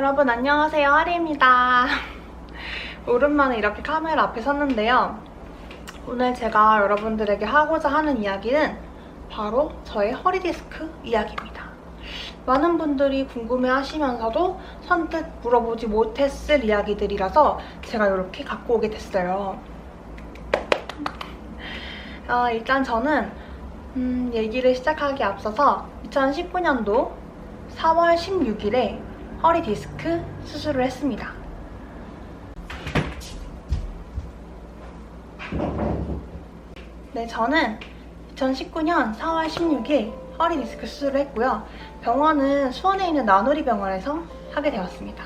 여러분 안녕하세요, 하리입니다. 오랜만에 이렇게 카메라 앞에 섰는데요. 오늘 제가 여러분들에게 하고자 하는 이야기는 바로 저의 허리 디스크 이야기입니다. 많은 분들이 궁금해 하시면서도 선뜻 물어보지 못했을 이야기들이라서 제가 이렇게 갖고 오게 됐어요. 일단 저는 얘기를 시작하기 앞서서 2019년도 4월 16일에 허리 디스크 수술을 했습니다. 네, 저는 2019년 4월 16일 허리 디스크 수술을 했고요. 병원은 수원에 있는 나누리 병원에서 하게 되었습니다.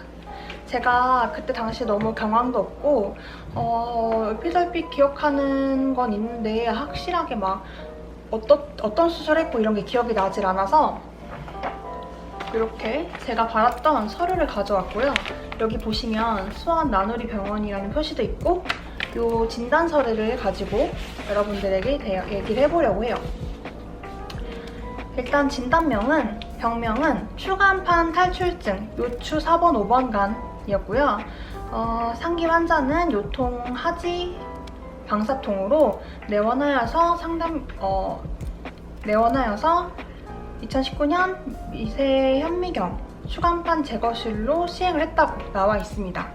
제가 그때 당시 너무 경황도 없고 얼핏 기억하는 건 있는데 확실하게 막 어떤 수술했고 이런 게 기억이 나질 않아서 이렇게 제가 받았던 서류를 가져왔고요. 여기 보시면 수원 나누리 병원이라는 표시도 있고 이 진단서를 가지고 여러분들에게 얘기를 해보려고 해요. 일단 병명은 추간판 탈출증 요추 4번 5번간이었고요. 상기 환자는 요통 하지 방사통으로 내원하여서 2019년 미세 현미경 추간판 제거술로 시행을 했다고 나와 있습니다.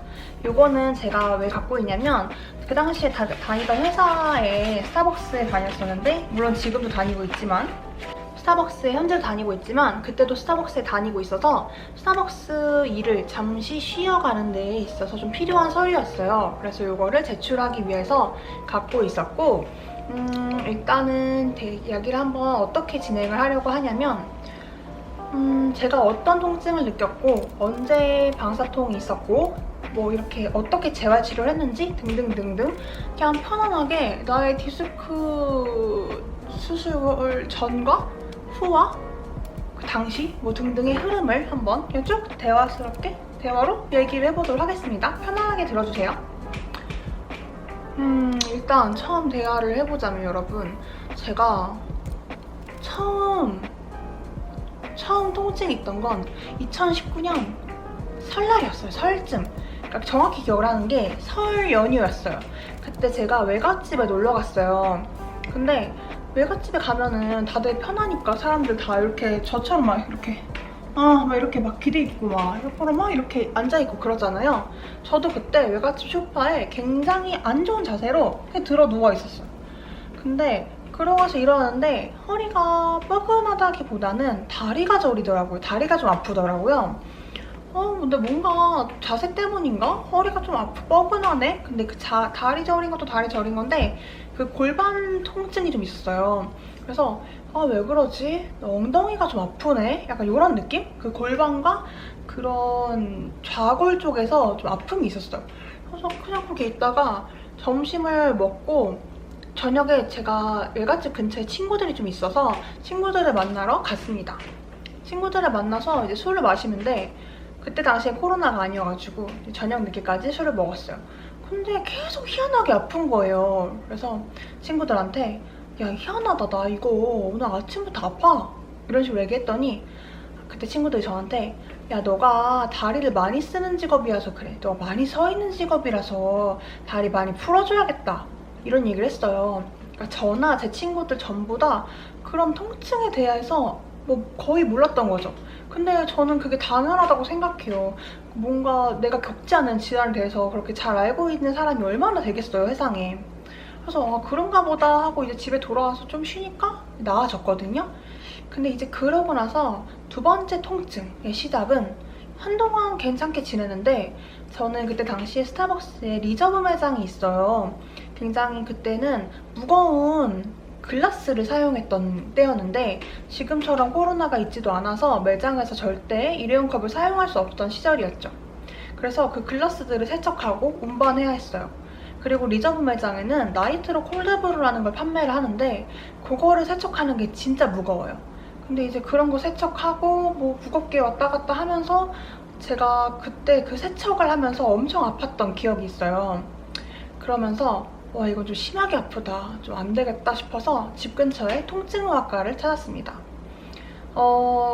요거는 제가 왜 갖고 있냐면 그 당시에 다니던 회사에 스타벅스에 다녔었는데 물론 지금도 다니고 있지만 스타벅스에 현재 다니고 있지만 그때도 스타벅스에 다니고 있어서 스타벅스 일을 잠시 쉬어가는 데에 있어서 좀 필요한 서류였어요. 그래서 요거를 제출하기 위해서 갖고 있었고 일단은 이야기를 한번 어떻게 진행을 하려고 하냐면 제가 어떤 통증을 느꼈고 언제 방사통이 있었고 뭐 이렇게 어떻게 재활치료를 했는지 등등등등 그냥 편안하게 나의 디스크 수술 전과 후와 그 당시 뭐 등등의 흐름을 한번 쭉 대화로 얘기를 해보도록 하겠습니다. 편안하게 들어주세요. 일단 처음 대화를 해보자면 여러분, 제가 처음 통증이 있던 건 2019년 설날이었어요. 설쯤. 그러니까 정확히 기억을 하는 게 설 연휴였어요. 그때 제가 외갓집에 놀러 갔어요. 근데 외갓집에 가면은 다들 편하니까 사람들 다 이렇게 저처럼 막 이렇게 막 기대 있고 막 옆으로 막 이렇게 앉아있고 그러잖아요. 저도 그때 외갓집 소파에 굉장히 안 좋은 자세로 그냥 들어 누워 있었어요. 근데 그러고서 일어났는데 허리가 뻐근하다기보다는 다리가 저리더라고요. 다리가 좀 아프더라고요. 근데 뭔가 자세 때문인가? 허리가 좀 뻐근하네? 근데 그 다리 저린 것도 다리 저린 건데 그 골반 통증이 좀 있었어요. 그래서 왜 그러지? 엉덩이가 좀 아프네? 약간 이런 느낌? 그 골반과 그런 좌골 쪽에서 좀 아픔이 있었어요. 그래서 그냥 그렇게 있다가 점심을 먹고 저녁에 제가 외갓집 근처에 친구들이 좀 있어서 친구들을 만나러 갔습니다. 친구들을 만나서 이제 술을 마시는데 그때 당시에 코로나가 아니어가지고 저녁 늦게까지 술을 먹었어요. 근데 계속 희한하게 아픈 거예요. 그래서 친구들한테 야, 희한하다, 나 이거 오늘 아침부터 아파, 이런 식으로 얘기했더니 그때 친구들이 저한테 야, 너가 다리를 많이 쓰는 직업이라서 그래, 너가 많이 서 있는 직업이라서 다리 많이 풀어줘야겠다, 이런 얘기를 했어요. 그러니까 저나 제 친구들 전부 다 그런 통증에 대해서 뭐 거의 몰랐던 거죠. 근데 저는 그게 당연하다고 생각해요. 뭔가 내가 겪지 않은 질환에 대해서 그렇게 잘 알고 있는 사람이 얼마나 되겠어요, 세상에. 그래서 그런가 보다 하고 이제 집에 돌아와서 좀 쉬니까 나아졌거든요. 근데 이제 그러고 나서 두 번째 통증의 시작은 한동안 괜찮게 지내는데 저는 그때 당시에 스타벅스에 리저브 매장이 있어요. 굉장히 그때는 무거운 글라스를 사용했던 때였는데 지금처럼 코로나가 있지도 않아서 매장에서 절대 일회용 컵을 사용할 수 없던 시절이었죠. 그래서 그 글라스들을 세척하고 운반해야 했어요. 그리고 리저브 매장에는 나이트로 콜드브루라는 걸 판매를 하는데 그거를 세척하는 게 진짜 무거워요. 근데 이제 그런 거 세척하고 뭐 무겁게 왔다 갔다 하면서 제가 그때 그 세척을 하면서 엄청 아팠던 기억이 있어요. 그러면서 와, 이거 좀 심하게 아프다, 좀 안 되겠다 싶어서 집 근처에 통증의학과를 찾았습니다.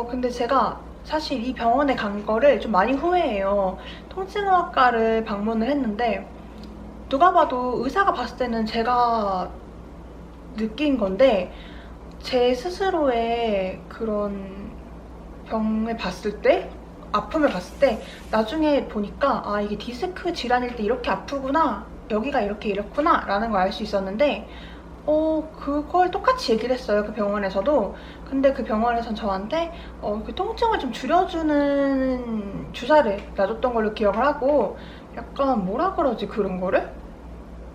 근데 제가 사실 이 병원에 간 거를 좀 많이 후회해요. 통증의학과를 방문을 했는데 누가 봐도 의사가 봤을 때는 제가 느낀 건데 제 스스로의 그런 병을 봤을 때, 아픔을 봤을 때 나중에 보니까 아, 이게 디스크 질환일 때 이렇게 아프구나, 여기가 이렇게 이렇구나 라는 걸 알 수 있었는데 그걸 똑같이 얘기를 했어요, 그 병원에서도. 근데 그 병원에선 저한테 그 통증을 좀 줄여주는 주사를 놔줬던 걸로 기억을 하고, 약간 뭐라 그러지, 그런 거를?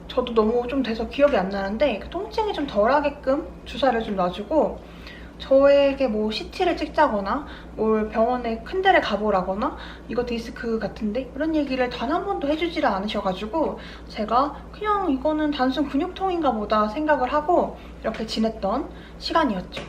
저도 너무 좀 돼서 기억이 안 나는데 그 통증이 좀 덜하게끔 주사를 좀 놔주고, 저에게 뭐 CT를 찍자거나 뭘 병원에 큰 데를 가보라거나 이거 디스크 같은데 이런 얘기를 단 한 번도 해주지를 않으셔가지고 제가 그냥 이거는 단순 근육통인가 보다 생각을 하고 이렇게 지냈던 시간이었죠.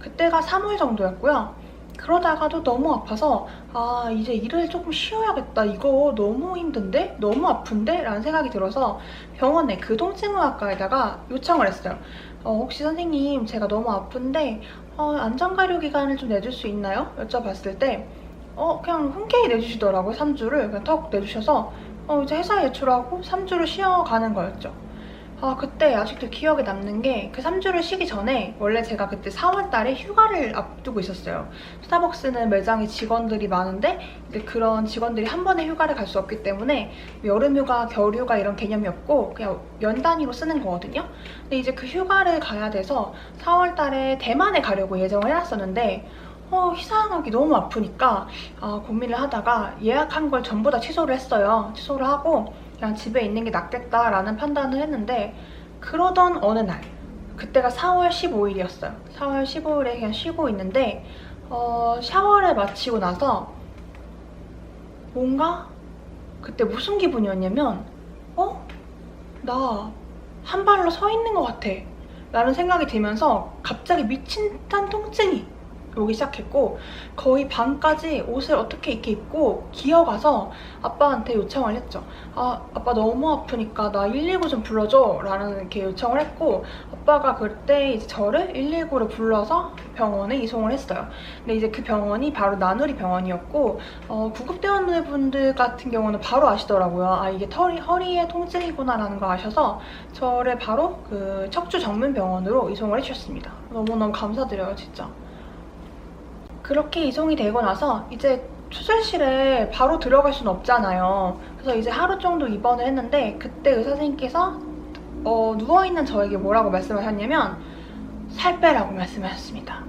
그때가 3월 정도였고요. 그러다가도 너무 아파서 아, 이제 일을 조금 쉬어야겠다, 이거 너무 힘든데? 너무 아픈데? 라는 생각이 들어서 병원에 그 통증의학과에다가 요청을 했어요. 혹시 선생님, 제가 너무 아픈데 안전가료 기간을 좀 내줄 수 있나요? 여쭤봤을 때 그냥 흔쾌히 내주시더라고요. 3주를 그냥 턱 내주셔서 이제 회사 제출하고 3주를 쉬어가는 거였죠. 그때 아직도 기억에 남는 게, 그 3주를 쉬기 전에 원래 제가 그때 4월 달에 휴가를 앞두고 있었어요. 스타벅스는 매장에 직원들이 많은데 이제 그런 직원들이 한 번에 휴가를 갈 수 없기 때문에 여름휴가, 겨울휴가 이런 개념이 없고 그냥 연 단위로 쓰는 거거든요. 근데 이제 그 휴가를 가야 돼서 4월 달에 대만에 가려고 예정을 해놨었는데 희상하기 너무 아프니까 고민을 하다가 예약한 걸 전부 다 취소를 했어요. 취소를 하고 그냥 집에 있는 게 낫겠다라는 판단을 했는데, 그러던 어느 날, 그때가 4월 15일이었어요. 4월 15일에 그냥 쉬고 있는데 샤워를 마치고 나서 뭔가 그때 무슨 기분이었냐면 나 한 발로 서 있는 것 같아 라는 생각이 들면서 갑자기 미친 듯한 통증이 오기 시작했고, 거의 밤까지 옷을 어떻게 이렇게 입고 기어가서 아빠한테 요청을 했죠. 아빠 너무 아프니까 나 119 좀 불러줘 라는 이렇게 요청을 했고, 아빠가 그때 이제 저를 119를 불러서 병원에 이송을 했어요. 근데 이제 그 병원이 바로 나누리 병원이었고, 구급대원분들 같은 경우는 바로 아시더라고요. 이게 허리의 통증이구나 라는 거 아셔서 저를 바로 그 척추 전문병원으로 이송을 해주셨습니다. 너무너무 감사드려요, 진짜. 그렇게 이송이 되고 나서 이제 수술실에 바로 들어갈 수는 없잖아요. 그래서 이제 하루 정도 입원을 했는데, 그때 의사 선생님께서 누워있는 저에게 뭐라고 말씀을 하셨냐면 살 빼라고 말씀을 하셨습니다.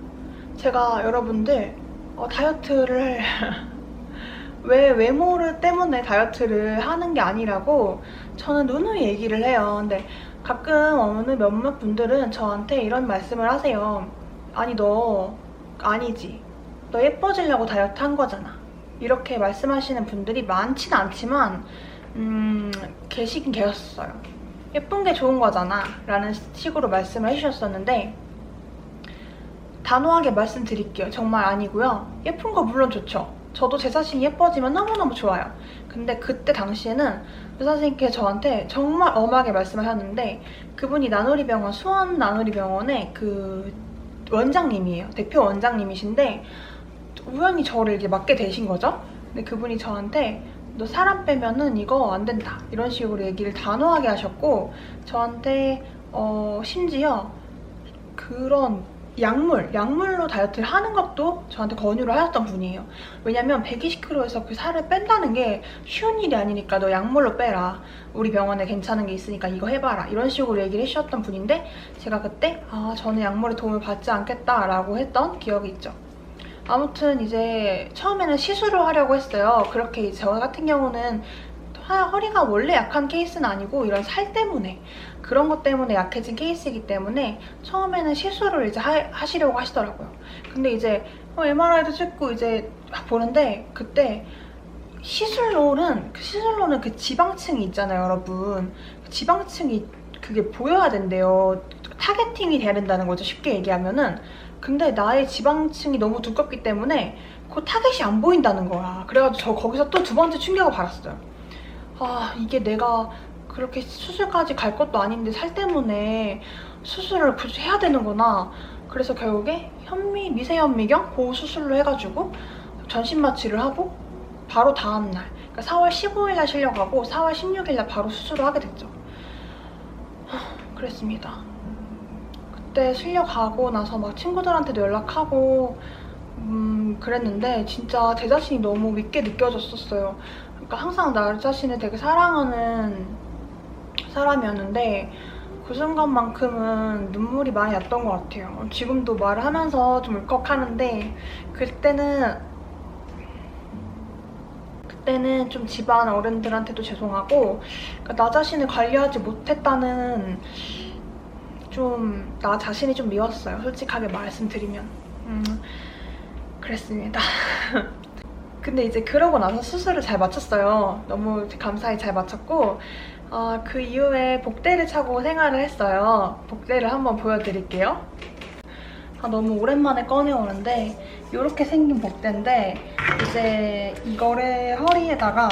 제가 여러분들 다이어트를 왜 외모 때문에 다이어트를 하는 게 아니라고 저는 누누이 얘기를 해요. 근데 가끔 어느 몇몇 분들은 저한테 이런 말씀을 하세요. 아니 너 아니지, 너 예뻐지려고 다이어트 한 거잖아, 이렇게 말씀하시는 분들이 많지는 않지만 계시긴 계셨어요. 예쁜 게 좋은 거잖아 라는 식으로 말씀을 해주셨었는데, 단호하게 말씀드릴게요. 정말 아니고요. 예쁜 거 물론 좋죠. 저도 제 자신이 예뻐지면 너무너무 좋아요. 근데 그때 당시에는 의사 선생님께서 저한테 정말 엄하게 말씀하셨는데, 그분이 나누리병원, 수원 나누리병원의 그 원장님이에요. 대표 원장님이신데 우연히 저를 이렇게 맡게 되신 거죠. 근데 그분이 저한테 너 사람 빼면은 이거 안 된다 이런 식으로 얘기를 단호하게 하셨고, 저한테 심지어 그런 약물로 다이어트를 하는 것도 저한테 권유를 하셨던 분이에요. 왜냐면 120kg에서 그 살을 뺀다는 게 쉬운 일이 아니니까 너 약물로 빼라, 우리 병원에 괜찮은 게 있으니까 이거 해봐라, 이런 식으로 얘기를 해주셨던 분인데, 제가 그때 저는 약물의 도움을 받지 않겠다라고 했던 기억이 있죠. 아무튼 이제 처음에는 시술을 하려고 했어요. 그렇게 저 같은 경우는 허리가 원래 약한 케이스는 아니고 이런 살 때문에, 그런 것 때문에 약해진 케이스이기 때문에 처음에는 시술을 이제 하시려고 하시더라고요. 근데 이제 MRI도 찍고 이제 보는데, 그때 시술로는 그 지방층이 있잖아요, 여러분. 그 지방층이 그게 보여야 된대요. 타겟팅이 돼야 된다는 거죠, 쉽게 얘기하면은. 근데 나의 지방층이 너무 두껍기 때문에 그 타겟이 안 보인다는 거야. 그래가지고 저 거기서 또 두 번째 충격을 받았어요. 이게 내가 그렇게 수술까지 갈 것도 아닌데 살 때문에 수술을 굳이 해야 되는구나. 그래서 결국에 미세현미경 그 수술로 해가지고 전신 마취를 하고 바로 다음날, 그러니까 4월 15일날 실려가고 4월 16일날 바로 수술을 하게 됐죠. 그랬습니다. 그때 실려가고 나서 막 친구들한테도 연락하고 그랬는데 진짜 제 자신이 너무 믿게 느껴졌었어요. 그러니까 항상 나 자신을 되게 사랑하는 사람이었는데 그 순간만큼은 눈물이 많이 났던 것 같아요. 지금도 말을 하면서 좀 울컥하는데 그때는 좀 집안 어른들한테도 죄송하고, 그러니까 나 자신을 관리하지 못했다는, 좀 나 자신이 좀 미웠어요. 솔직하게 말씀드리면. 그랬습니다. 근데 이제 그러고 나서 수술을 잘 마쳤어요. 너무 감사히 잘 마쳤고, 그 이후에 복대를 차고 생활을 했어요. 복대를 한번 보여드릴게요. 너무 오랜만에 꺼내오는데 이렇게 생긴 복대인데, 이제 이거를 허리에다가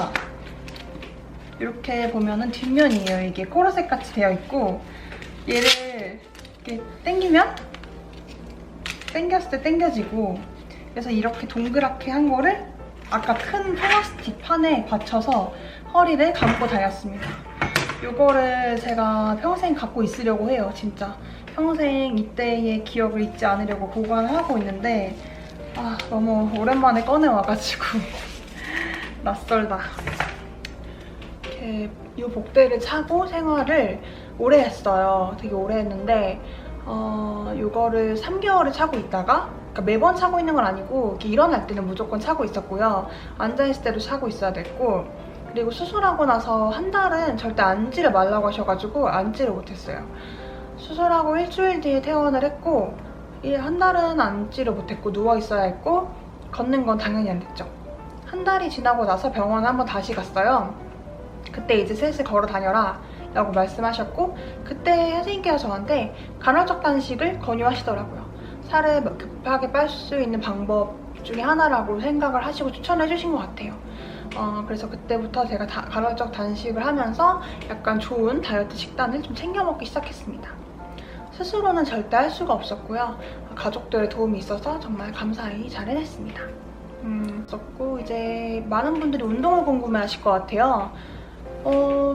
이렇게 보면은 뒷면이에요. 이게 코르셋 같이 되어 있고, 얘를 이렇게 당겼을 때 당겨지고, 그래서 이렇게 동그랗게 한 거를 아까 큰 플라스틱 판에 받쳐서 허리를 감고 다녔습니다. 이거를 제가 평생 갖고 있으려고 해요. 진짜 평생 이때의 기억을 잊지 않으려고 보관하고 있는데, 너무 오랜만에 꺼내와가지고 낯설다. 이렇게 이 복대를 차고 생활을 오래 했어요. 되게 오래 했는데 이거를 3개월을 차고 있다가, 그러니까 매번 차고 있는 건 아니고 이렇게 일어날 때는 무조건 차고 있었고요. 앉아있을 때도 차고 있어야 됐고, 그리고 수술하고 나서 한 달은 절대 앉지를 말라고 하셔가지고 앉지를 못했어요. 수술하고 일주일 뒤에 퇴원을 했고, 한 달은 앉지를 못했고 누워있어야 했고, 걷는 건 당연히 안 됐죠. 한 달이 지나고 나서 병원에 한번 다시 갔어요. 그때 이제 슬슬 걸어 다녀라 라고 말씀하셨고, 그때 선생님께서 저한테 간헐적 단식을 권유하시더라고요. 살을 급하게 뺄 수 있는 방법 중에 하나라고 생각을 하시고 추천해 주신 것 같아요. 그래서 그때부터 제가 간헐적 단식을 하면서 약간 좋은 다이어트 식단을 좀 챙겨 먹기 시작했습니다. 스스로는 절대 할 수가 없었고요. 가족들의 도움이 있어서 정말 감사히 잘 해냈습니다. 그렇고 이제 많은 분들이 운동을 궁금해하실 것 같아요.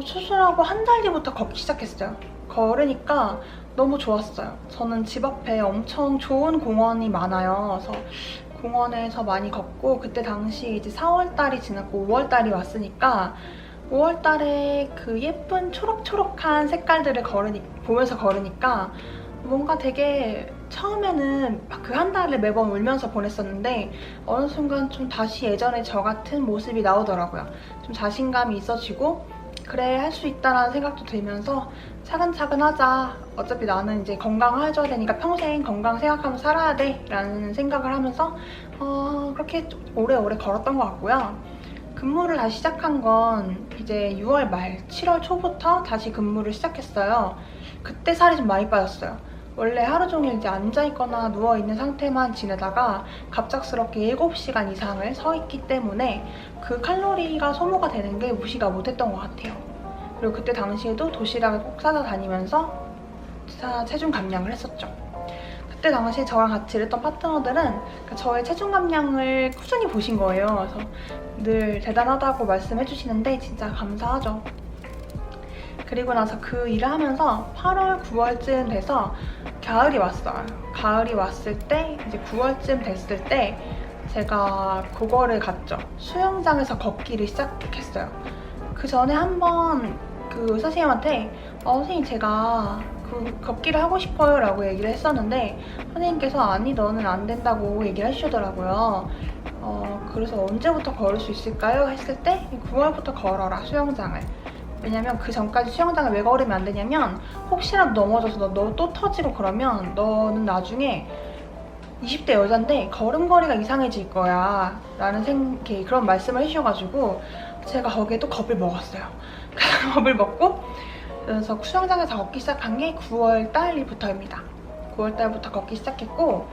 수술하고 한 달 뒤부터 걷기 시작했어요. 걸으니까 너무 좋았어요. 저는 집 앞에 엄청 좋은 공원이 많아요. 그래서 공원에서 많이 걷고, 그때 당시 이제 4월달이 지났고 5월달이 왔으니까 5월달에 그 예쁜 초록초록한 색깔들을 보면서 걸으니까 뭔가 되게, 처음에는 그 한 달을 매번 울면서 보냈었는데 어느 순간 좀 다시 예전에 저 같은 모습이 나오더라고요. 좀 자신감이 있어지고, 그래 할 수 있다라는 생각도 들면서 차근차근 하자. 어차피 나는 이제 건강해져야 되니까 평생 건강 생각하면서 살아야 돼 라는 생각을 하면서 그렇게 오래오래 걸었던 것 같고요. 근무를 다시 시작한 건 이제 6월 말, 7월 초부터 다시 근무를 시작했어요. 그때 살이 좀 많이 빠졌어요. 원래 하루 종일 이제 앉아있거나 누워있는 상태만 지내다가 갑작스럽게 7시간 이상을 서 있기 때문에 그 칼로리가 소모가 되는 게 무시가 못했던 것 같아요. 그리고 그때 당시에도 도시락을 꼭 싸서 다니면서 체중 감량을 했었죠. 그때 당시에 저랑 같이 일했던 파트너들은 저의 체중 감량을 꾸준히 보신 거예요. 그래서 늘 대단하다고 말씀해 주시는데 진짜 감사하죠. 그리고 나서 그 일을 하면서 8월, 9월쯤 돼서 가을이 왔어요. 가을이 왔을 때, 이제 9월쯤 됐을 때 제가 그거를 갔죠. 수영장에서 걷기를 시작했어요. 그 전에 한번 그 의사 선생님한테 선생님 제가 그 걷기를 하고 싶어요 라고 얘기를 했었는데, 선생님께서 아니 너는 안 된다고 얘기를 해주시더라고요. 그래서 언제부터 걸을 수 있을까요? 했을 때 9월부터 걸어라 수영장을. 왜냐면 그 전까지 수영장을 왜 걸으면 안 되냐면, 혹시라도 넘어져서 너 또 터지고 그러면 너는 나중에 20대 여잔데 걸음걸이가 이상해질 거야 라는 그런 말씀을 해주셔가지고 제가 거기에 또 겁을 먹었어요. 겁을 먹고, 그래서 수영장에서 걷기 시작한 게 9월 달부터입니다. 9월 달부터 걷기 시작했고,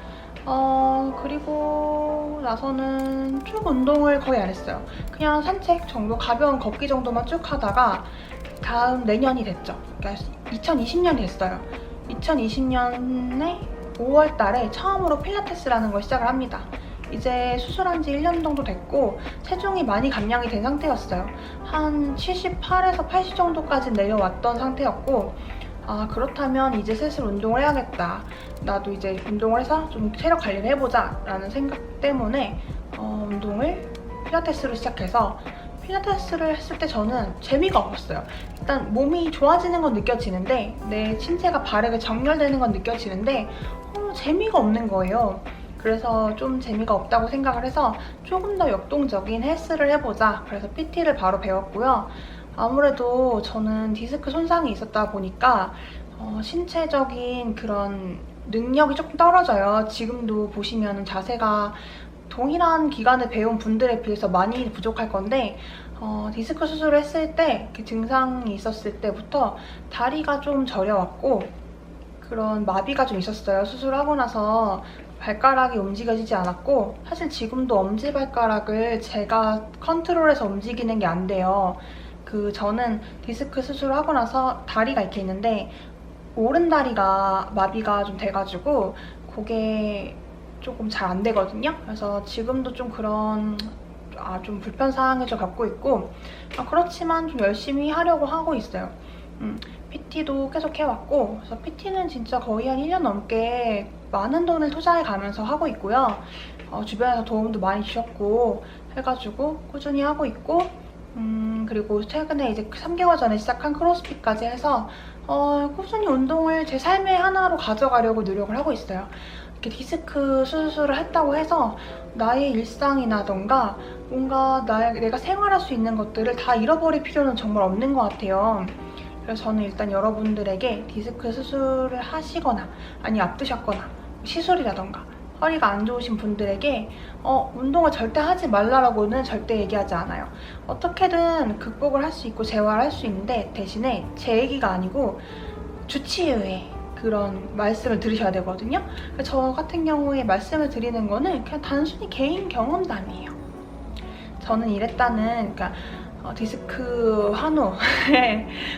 그리고 나서는 쭉 운동을 거의 안 했어요. 그냥 산책 정도, 가벼운 걷기 정도만 쭉 하다가 다음 내년이 됐죠. 그러니까 2020년이 됐어요. 2020년에 5월 달에 처음으로 필라테스라는 걸 시작을 합니다. 이제 수술한 지 1년 정도 됐고 체중이 많이 감량이 된 상태였어요. 한 78에서 80 정도까지 내려왔던 상태였고 그렇다면 이제 슬슬 운동을 해야겠다. 나도 이제 운동을 해서 좀 체력 관리를 해보자 라는 생각 때문에 운동을 필라테스로 시작해서 필라테스를 했을 때 저는 재미가 없었어요. 일단 몸이 좋아지는 건 느껴지는데 내 신체가 바르게 정렬되는 건 느껴지는데 재미가 없는 거예요. 그래서 좀 재미가 없다고 생각을 해서 조금 더 역동적인 헬스를 해보자. 그래서 PT를 바로 배웠고요. 아무래도 저는 디스크 손상이 있었다 보니까 신체적인 그런 능력이 조금 떨어져요. 지금도 보시면 자세가 동일한 기간에 배운 분들에 비해서 많이 부족할 건데 디스크 수술을 했을 때 그 증상이 있었을 때부터 다리가 좀 저려왔고 그런 마비가 좀 있었어요. 수술하고 나서 발가락이 움직여지지 않았고 사실 지금도 엄지발가락을 제가 컨트롤해서 움직이는 게 안 돼요. 저는 디스크 수술을 하고 나서 다리가 이렇게 있는데 오른 다리가 마비가 좀 돼가지고 그게 조금 잘 안 되거든요. 그래서 지금도 좀 그런 좀 불편사항을 좀 갖고 있고 그렇지만 좀 열심히 하려고 하고 있어요. PT도 계속 해왔고 그래서 PT는 진짜 거의 한 1년 넘게 많은 돈을 투자해 가면서 하고 있고요. 주변에서 도움도 많이 주셨고 해가지고 꾸준히 하고 있고 그리고 최근에 이제 3개월 전에 시작한 크로스핏까지 해서 꾸준히 운동을 제 삶의 하나로 가져가려고 노력을 하고 있어요. 이렇게 디스크 수술을 했다고 해서 나의 일상이라던가 뭔가 내가 생활할 수 있는 것들을 다 잃어버릴 필요는 정말 없는 것 같아요. 그래서 저는 일단 여러분들에게 디스크 수술을 하시거나 아니 앞두셨거나 시술이라던가 허리가 안 좋으신 분들에게 운동을 절대 하지 말라고는 절대 얘기하지 않아요. 어떻게든 극복을 할 수 있고 재활할 수 있는데 대신에 제 얘기가 아니고 주치의의 그런 말씀을 들으셔야 되거든요. 저 같은 경우에 말씀을 드리는 거는 그냥 단순히 개인 경험담이에요. 저는 이랬다는 디스크 환우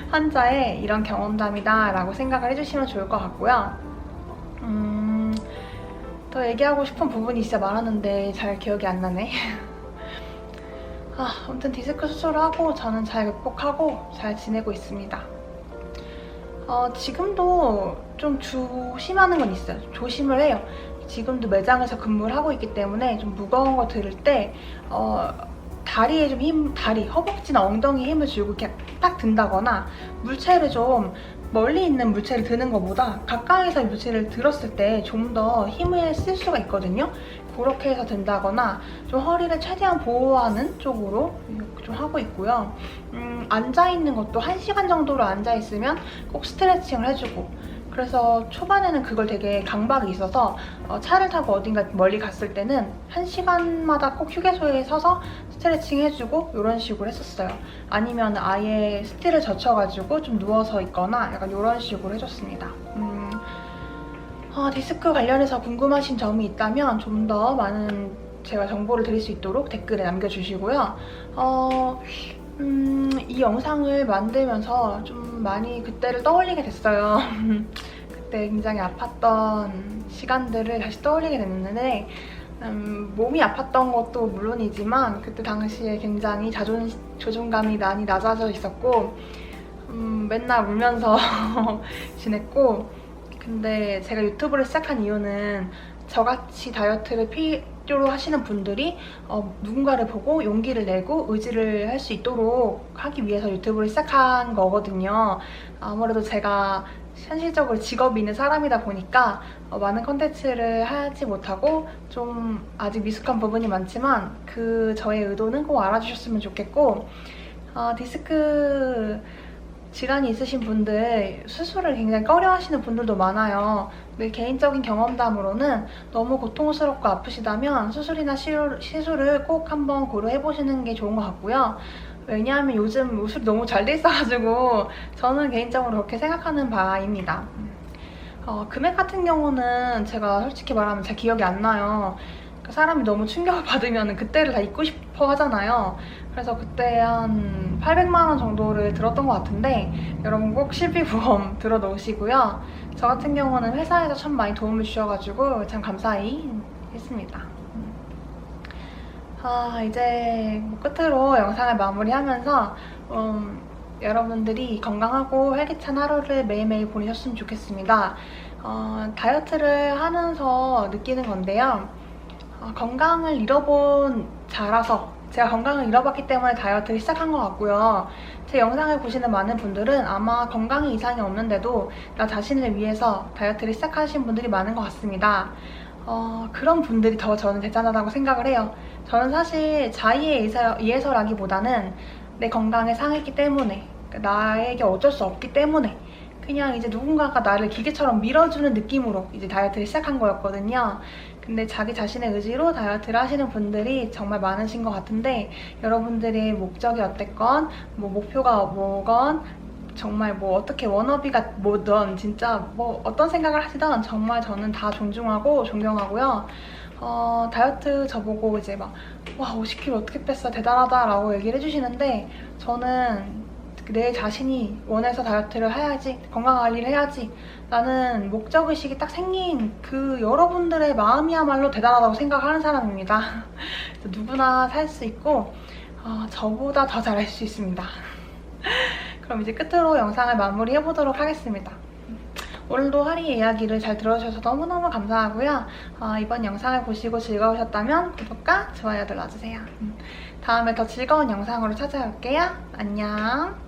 환자의 이런 경험담이다 라고 생각을 해주시면 좋을 것 같고요. 더 얘기하고 싶은 부분이 진짜 많았는데 잘 기억이 안 나네. 아무튼 디스크 수술을 하고 저는 잘 극복하고 잘 지내고 있습니다. 지금도 좀 조심하는 건 있어요. 조심을 해요. 지금도 매장에서 근무를 하고 있기 때문에 좀 무거운 거 들을 때 다리에 좀 허벅지나 엉덩이에 힘을 주고 이렇게 딱 든다거나 물체를 좀 멀리 있는 물체를 드는 것보다 가까이서 물체를 들었을 때 좀 더 힘을 쓸 수가 있거든요. 그렇게 해서 든다거나 좀 허리를 최대한 보호하는 쪽으로 좀 하고 있고요. 앉아있는 것도 1시간 정도로 앉아있으면 꼭 스트레칭을 해주고 그래서 초반에는 그걸 되게 강박이 있어서 차를 타고 어딘가 멀리 갔을 때는 1시간마다 꼭 휴게소에 서서 스트레칭 해주고 이런 식으로 했었어요. 아니면 아예 스틸을 젖혀가지고 좀 누워서 있거나 약간 이런 식으로 해줬습니다. 디스크 관련해서 궁금하신 점이 있다면 좀 더 많은 제가 정보를 드릴 수 있도록 댓글에 남겨주시고요. 이 영상을 만들면서 좀 많이 그때를 떠올리게 됐어요. 그때 굉장히 아팠던 시간들을 다시 떠올리게 됐는데 몸이 아팠던 것도 물론이지만 그때 당시에 굉장히 자존감이 많이 낮아져 있었고 맨날 울면서 지냈고 근데 제가 유튜브를 시작한 이유는 저같이 다이어트를 필요로 하시는 분들이 누군가를 보고 용기를 내고 의지를 할 수 있도록 하기 위해서 유튜브를 시작한 거거든요. 아무래도 제가 현실적으로 직업이 있는 사람이다 보니까 많은 컨텐츠를 하지 못하고 좀 아직 미숙한 부분이 많지만 저의 의도는 꼭 알아주셨으면 좋겠고 디스크 질환이 있으신 분들 수술을 굉장히 꺼려하시는 분들도 많아요. 내 개인적인 경험담으로는 너무 고통스럽고 아프시다면 수술이나 시술을 꼭 한번 고려해보시는 게 좋은 것 같고요. 왜냐하면 요즘 수술이 너무 잘 돼 있어가지고 저는 개인적으로 그렇게 생각하는 바입니다. 금액 같은 경우는 제가 솔직히 말하면 제 기억이 안 나요. 사람이 너무 충격을 받으면 그때를 다 잊고 싶어 하잖아요. 그래서 그때 한 800만 원 정도를 들었던 것 같은데 여러분 꼭 실비보험 들어놓으시고요. 저 같은 경우는 회사에서 참 많이 도움을 주셔가지고 참 감사히 했습니다. 이제 뭐 끝으로 영상을 마무리하면서 여러분들이 건강하고 활기찬 하루를 매일매일 보내셨으면 좋겠습니다. 다이어트를 하면서 느끼는 건데요. 건강을 잃어본 자라서 제가 건강을 잃어봤기 때문에 다이어트를 시작한 것 같고요. 제 영상을 보시는 많은 분들은 아마 건강에 이상이 없는데도 나 자신을 위해서 다이어트를 시작하신 분들이 많은 것 같습니다. 그런 분들이 더 저는 대단하다고 생각을 해요. 저는 사실 자의에 의해서라기보다는 내 건강에 상했기 때문에, 그러니까 나에게 어쩔 수 없기 때문에 그냥 이제 누군가가 나를 기계처럼 밀어주는 느낌으로 이제 다이어트를 시작한 거였거든요. 근데 자기 자신의 의지로 다이어트를 하시는 분들이 정말 많으신 것 같은데, 여러분들의 목적이 어땠건 뭐 목표가 뭐건 정말 뭐 어떻게 워너비가 뭐든 진짜 뭐 어떤 생각을 하시든 정말 저는 다 존중하고 존경하고요. 다이어트 저보고 이제 막 와 50kg 어떻게 뺐어 대단하다 라고 얘기를 해주시는데, 저는 내 자신이 원해서 다이어트를 해야지, 건강관리를 해야지 라는 목적의식이 딱 생긴 그 여러분들의 마음이야말로 대단하다고 생각하는 사람입니다. 누구나 살 수 있고 저보다 더 잘할 수 있습니다. 그럼 이제 끝으로 영상을 마무리해보도록 하겠습니다. 오늘도 하리의 이야기를 잘 들어주셔서 너무너무 감사하고요. 이번 영상을 보시고 즐거우셨다면 구독과 좋아요 눌러주세요. 다음에 더 즐거운 영상으로 찾아올게요. 안녕.